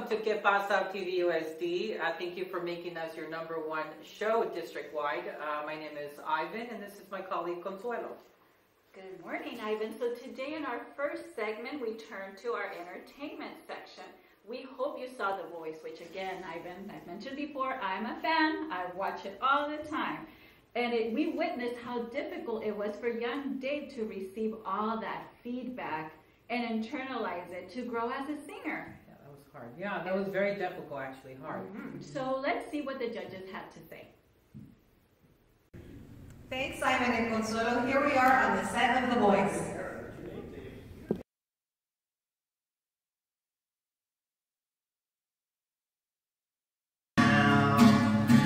welcome to Que Pasa PVUSD. Thank you for making us your #1 show district-wide. My name is Ivan, and this is my colleague Consuelo. Good morning, Ivan. So today in our first segment, we turn to our entertainment section. We hope you saw The Voice, which again, Ivan, I've mentioned before, I'm a fan. I watch it all the time. And we witnessed how difficult it was for young Dave to receive all that feedback and internalize it to grow as a singer. Yeah, that was hard. Yeah, that was very difficult, actually, hard. So let's see what the judges had to say. Thanks, Simon and Consuelo. Here we are on the set of The Voice.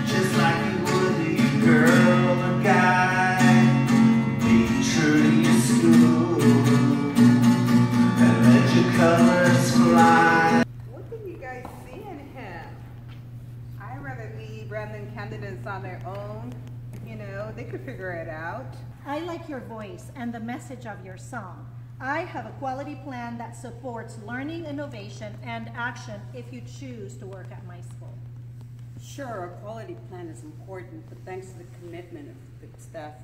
Just like you would a girl or guy, be true to your school and let your colors fly. What do you guys see in him? I'd rather leave Brandon candidates on their own. You know, they could figure it out. I like your voice and the message of your song. I have a quality plan that supports learning, innovation, and action if you choose to work at my school. Sure, a quality plan is important, but thanks to the commitment of the staff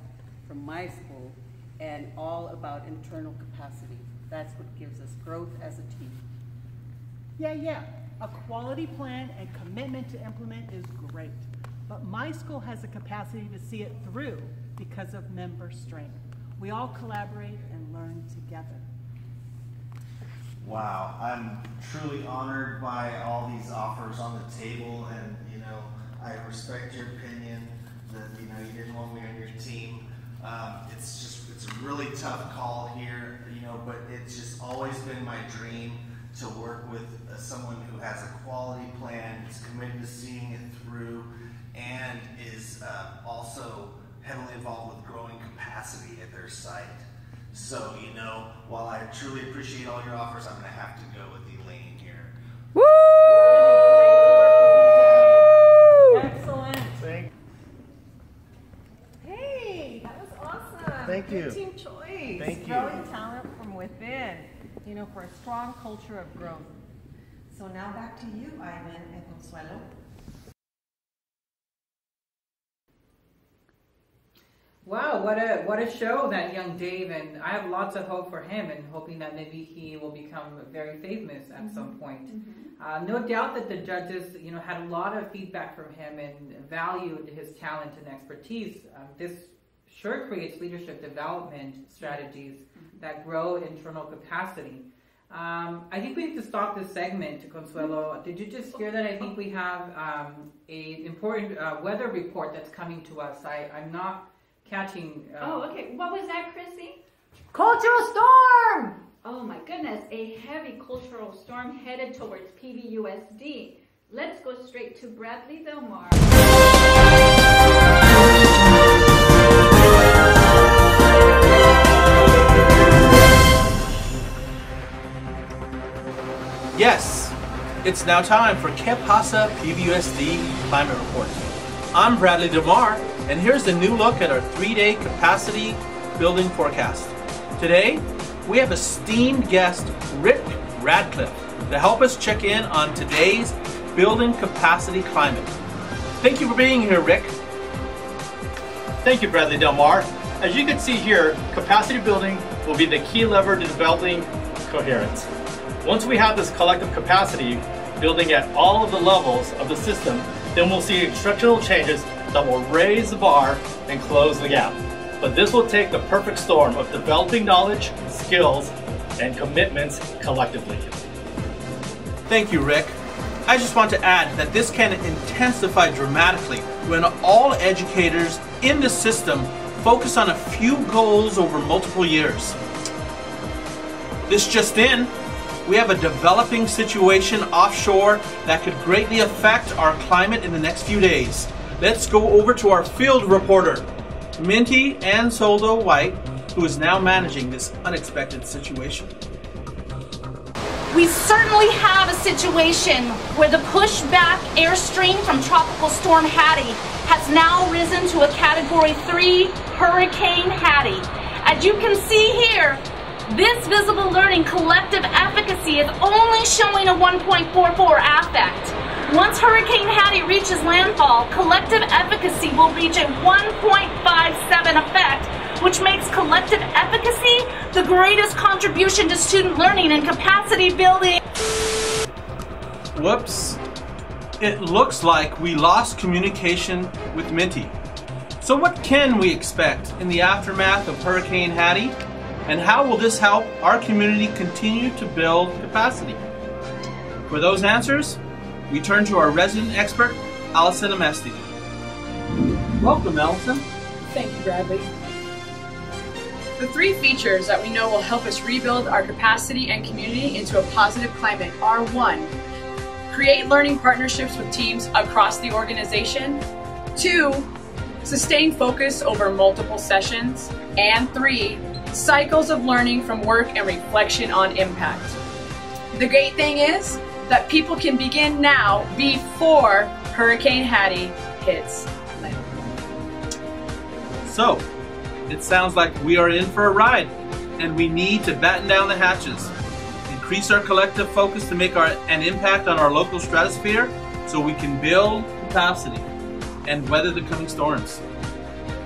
from my school and all about internal capacity. That's what gives us growth as a team. Yeah. A quality plan and commitment to implement is great. But my school has the capacity to see it through because of member strength. We all collaborate and learn together. Wow, I'm truly honored by all these offers on the table, and I respect your opinion that you didn't want me on your team. It's a really tough call here, but it's just always been my dream to work with someone who has a quality plan, is committed to seeing it through, and is also heavily involved with growing capacity at their site. So, while I truly appreciate all your offers, I'm going to have to go with Elaine here. Woo! Excellent. Hey, that was awesome. Thank you. Good team choice. Thank you. Growing talent from within, for a strong culture of growth. So now back to you, Ivan and Consuelo. Wow, what a show, that young Dave, and I have lots of hope for him, and hoping that maybe he will become very famous at some point. No doubt that the judges, had a lot of feedback from him and valued his talent and expertise. This sure creates leadership development strategies that grow internal capacity. I think we need to stop this segment, Consuelo. Did you just hear that? I think we have an important weather report that's coming to us. I'm not catching. Oh, okay. What was that, Chrissy? Cultural storm! Oh my goodness, a heavy cultural storm headed towards PVUSD. Let's go straight to Bradley Del Mar. Yes, it's now time for Que Pasa PVUSD Climate Report. I'm Bradley Del Mar, and here's a new look at our 3-day capacity building forecast. Today, we have esteemed guest Rick Radcliffe to help us check in on today's building capacity climate. Thank you for being here, Rick. Thank you, Bradley Del Mar. As you can see here, capacity building will be the key lever to developing coherence. Once we have this collective capacity building at all of the levels of the system, then we'll see structural changes that will raise the bar and close the gap. But this will take the perfect storm of developing knowledge, skills, and commitments collectively. Thank you, Rick. I just want to add that this can intensify dramatically when all educators in the system focus on a few goals over multiple years. This just in, we have a developing situation offshore that could greatly affect our climate in the next few days. Let's go over to our field reporter, Minty Ansoldo White, who is now managing this unexpected situation. We certainly have a situation where the pushback airstream from Tropical Storm Hattie has now risen to a Category 3 Hurricane Hattie. As you can see here, This visible learning collective efficacy is only showing a 1.44 affect. Once Hurricane Hattie reaches landfall, collective efficacy will reach a 1.57 effect, which makes collective efficacy the greatest contribution to student learning and capacity building. Whoops. It looks like we lost communication with Minty. So what can we expect in the aftermath of Hurricane Hattie? And how will this help our community continue to build capacity? For those answers, we turn to our resident expert, Allison Amesti. Welcome, Allison. Thank you, Bradley. The three features that we know will help us rebuild our capacity and community into a positive climate are: 1, create learning partnerships with teams across the organization; 2, sustain focus over multiple sessions; and 3, cycles of learning from work and reflection on impact. The great thing is that people can begin now before Hurricane Hattie hits land. So, it sounds like we are in for a ride, and we need to batten down the hatches, increase our collective focus to make an impact on our local stratosphere so we can build capacity and weather the coming storms.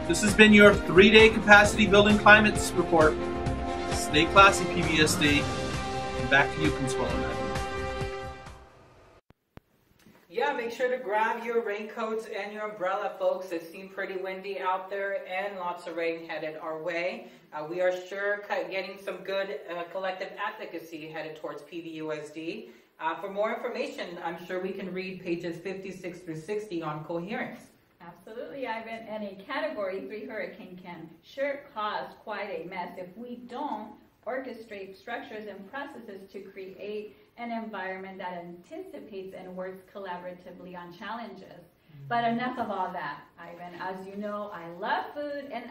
This has been your 3-day capacity building climates report. Stay classy, PBSD. And back to you, Consuelo. Yeah, make sure to grab your raincoats and your umbrella, folks. It seems pretty windy out there and lots of rain headed our way. We are sure getting some good collective advocacy headed towards PDUSD. For more information, I'm sure we can read pages 56 through 60 on coherence. Absolutely, Ivan. And a Category 3 hurricane can sure cause quite a mess if we don't orchestrate structures and processes to create an environment that anticipates and works collaboratively on challenges. But enough of all that, Ivan. As you know, I love food, and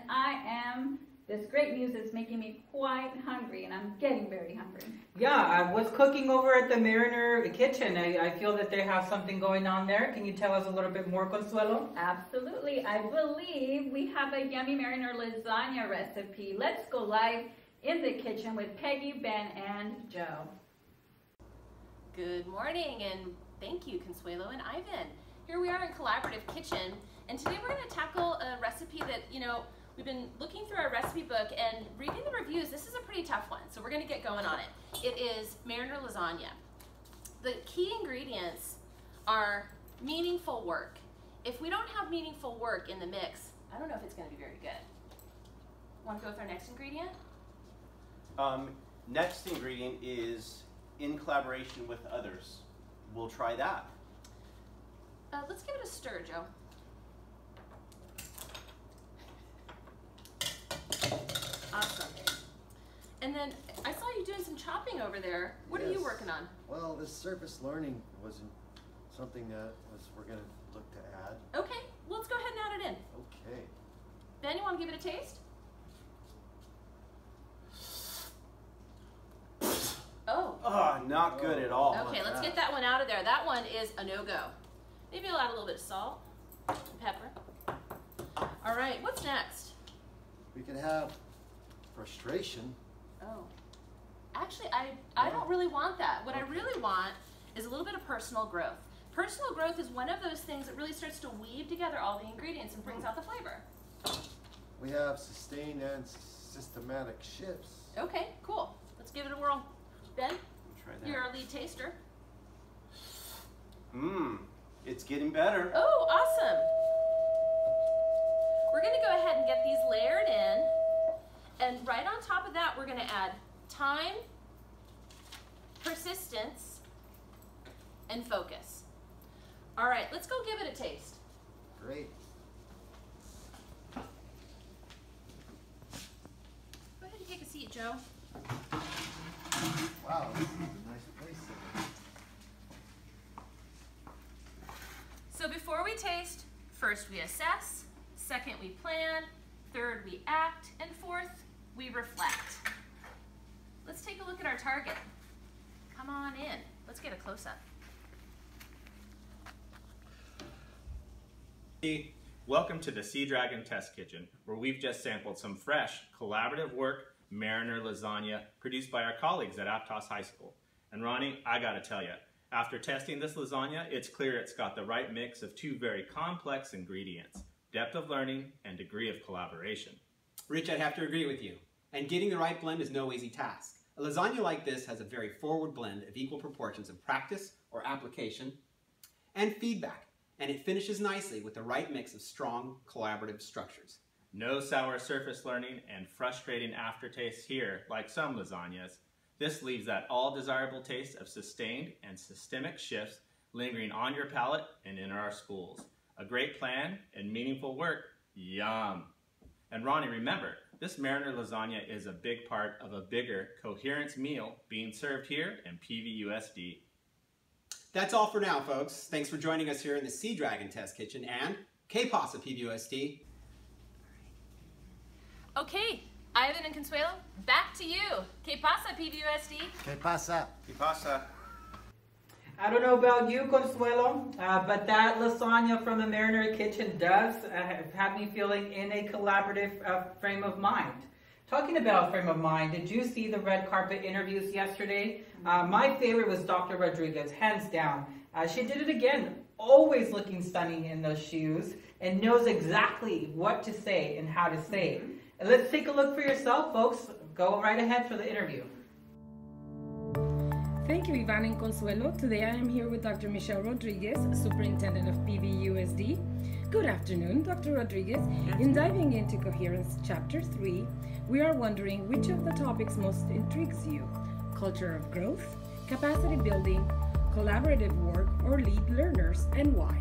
this great news is making me quite hungry, and I'm getting very hungry. Yeah, I was cooking over at the Mariner Kitchen. I feel that they have something going on there. Can you tell us a little bit more, Consuelo? Absolutely. I believe we have a yummy Mariner lasagna recipe. Let's go live in the kitchen with Peggy, Ben, and Joe. Good morning, and thank you, Consuelo and Ivan. Here we are in Collaborative Kitchen, and today we're going to tackle a recipe that, we've been looking through our recipe book and reading the reviews. This is a pretty tough one, so we're going to get going on it. It is Mariner lasagna. The key ingredients are meaningful work. If we don't have meaningful work in the mix, I don't know if it's going to be very good. Want to go with our next ingredient? Next ingredient is in collaboration with others. We'll try that. Let's give it a stir, Joe. Awesome. And then I saw you doing some chopping over there. What are you working on? Well, this surface learning wasn't something that we're going to look to add. Okay, well, let's go ahead and add it in. Okay. Ben, you want to give it a taste? Oh, not good at all. Okay, let's get that one out of there. That one is a no-go. Maybe we'll add a little bit of salt and pepper. All right, what's next? We can have frustration. Oh. Actually, I don't really want that. What I really want is a little bit of personal growth. Personal growth is one of those things that really starts to weave together all the ingredients and brings out the flavor. We have sustained and systematic shifts. Okay, cool. Let's give it a whirl. Ben, you're our lead taster. It's getting better. Oh, awesome. We're going to go ahead and get these layered in. And right on top of that, we're going to add time, persistence, and focus. All right, let's go give it a taste. Great. Go ahead and take a seat, Joe. Wow, this is a nice place. So before we taste, first we assess, second we plan, third we act, and fourth we reflect. Let's take a look at our target. Come on in. Let's get a close-up. Welcome to the Sea Dragon Test Kitchen, where we've just sampled some fresh, collaborative work, Mariner lasagna, produced by our colleagues at Aptos High School. And Ronnie, I gotta tell you, after testing this lasagna, it's clear it's got the right mix of two very complex ingredients, depth of learning and degree of collaboration. Rich, I'd have to agree with you. And getting the right blend is no easy task. A lasagna like this has a very forward blend of equal proportions of practice or application and feedback. And it finishes nicely with the right mix of strong collaborative structures. No sour surface learning and frustrating aftertaste here, like some lasagnas. This leaves that all-desirable taste of sustained and systemic shifts lingering on your palate and in our schools. A great plan and meaningful work. Yum! And Ronnie, remember, this Mariner lasagna is a big part of a bigger Coherence meal being served here in PVUSD. That's all for now, folks. Thanks for joining us here in the Sea Dragon Test Kitchen and K-Pasa PVUSD. Okay, Ivan and Consuelo, back to you. ¿Qué pasa, PVUSD? ¿Qué pasa? ¿Qué pasa? I don't know about you, Consuelo, but that lasagna from the Mariner Kitchen does have me feeling in a collaborative frame of mind. Talking about frame of mind, did you see the red carpet interviews yesterday? My favorite was Dr. Rodriguez, hands down. She did it again, always looking stunning in those shoes and knows exactly what to say and how to say it. And let's take a look for yourself, folks. Go right ahead for the interview. Thank you, Ivan and Consuelo. Today I am here with Dr. Michelle Rodriguez, Superintendent of PVUSD. Good afternoon, Dr. Rodriguez. In diving into Coherence Chapter 3, we are wondering which of the topics most intrigues you: culture of growth, capacity building, collaborative work, or lead learners, and why?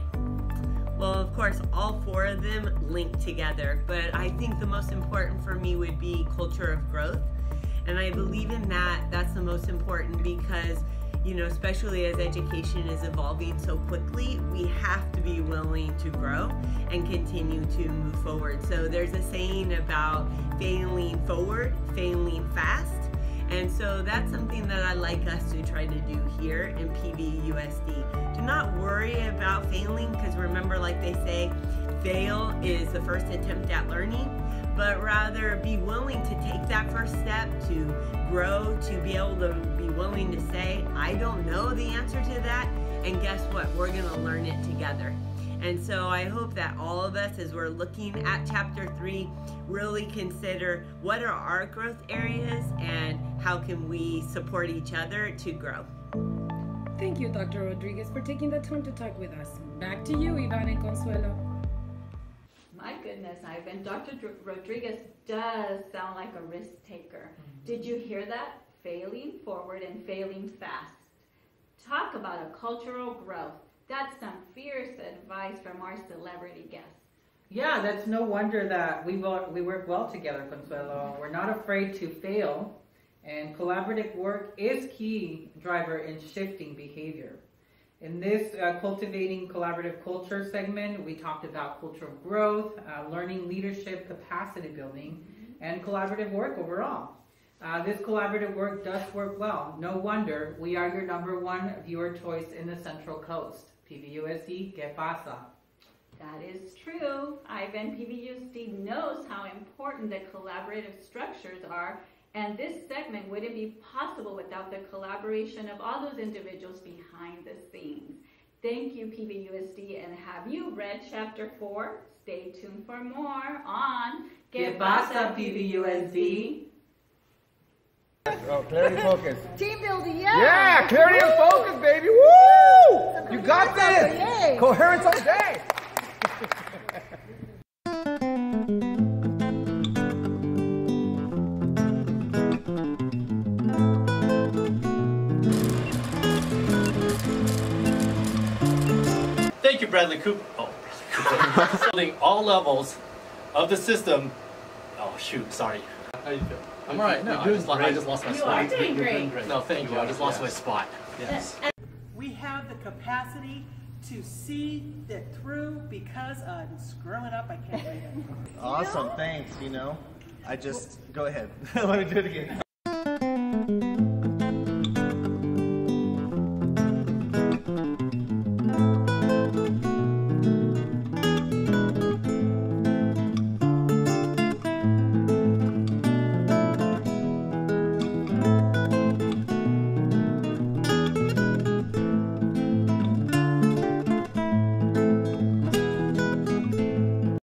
Well, of course, all four of them link together, but I think the most important for me would be culture of growth. And I believe in that. That's the most important because, you know, especially as education is evolving so quickly, we have to be willing to grow and continue to move forward. So there's a saying about failing forward, failing fast. And so that's something that I like us to try to do here in PVUSD. Do not worry about failing, because remember, like they say, fail is the first attempt at learning, but rather be willing to take that first step to grow, to be able to be willing to say, I don't know the answer to that, and guess what? We're gonna learn it together. And so I hope that all of us, as we're looking at Chapter 3, really consider what are our growth areas and how can we support each other to grow. Thank you, Dr. Rodriguez, for taking the time to talk with us. Back to you, Ivan and Consuelo. My goodness, Ivan, Dr. Rodriguez does sound like a risk taker. Did you hear that? Failing forward and failing fast. Talk about a cultural growth. That's some fierce advice from our celebrity guests. Yeah, that's no wonder that we work well together, Consuelo. We're not afraid to fail, and collaborative work is key driver in shifting behavior. In this Cultivating Collaborative Culture segment, we talked about cultural growth, learning leadership, capacity building, and collaborative work overall. This collaborative work does work well. No wonder we are your #1 viewer choice in the Central Coast. PVUSD, ¿qué pasa? That is true. Ivan, PVUSD knows how important the collaborative structures are, and this segment wouldn't be possible without the collaboration of all those individuals behind the scenes. Thank you, PVUSD, and have you read Chapter 4? Stay tuned for more on ¿Qué pasa, PVUSD? Oh, clarity and focus. Team building, yeah! Yeah, clarity and focus, baby. Woo! You got this! Coherence all day! Thank you, Bradley Cooper. Building all levels of the system. Oh, shoot, sorry. How do you feel? I'm all right. No, I just lost my spot. You are doing great. No, thank you. I just lost my spot. Yes. We have the capacity to see it through because I'm screwing up. I can't read it. Awesome, thanks, you know. I just, go ahead. Let me do it again.